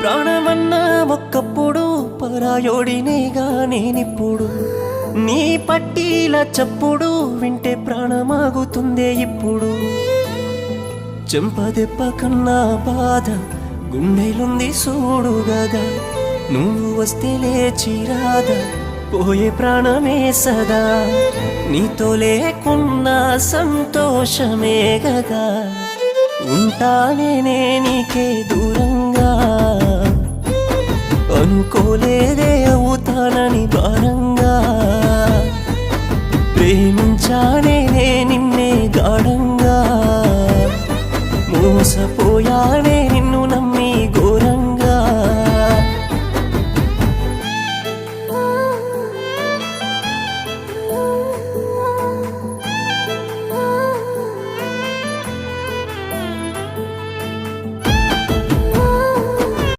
ప్రాణమన్నా ఒక్కప్పుడు పరాయోడినేగా నేనిప్పుడు నీ పట్టీల చప్పుడు వింటే ప్రాణమాగుతుందే ఇప్పుడు చెంపదెబ్బ కన్నా బాధ గుండెలుంది చూడు గదా నువ్వు వస్తే లేచి రాదా పోయే ప్రాణమే సదా నీతో లేకున్నా సంతోషమే గదా ఉంటానే నీకే దూరం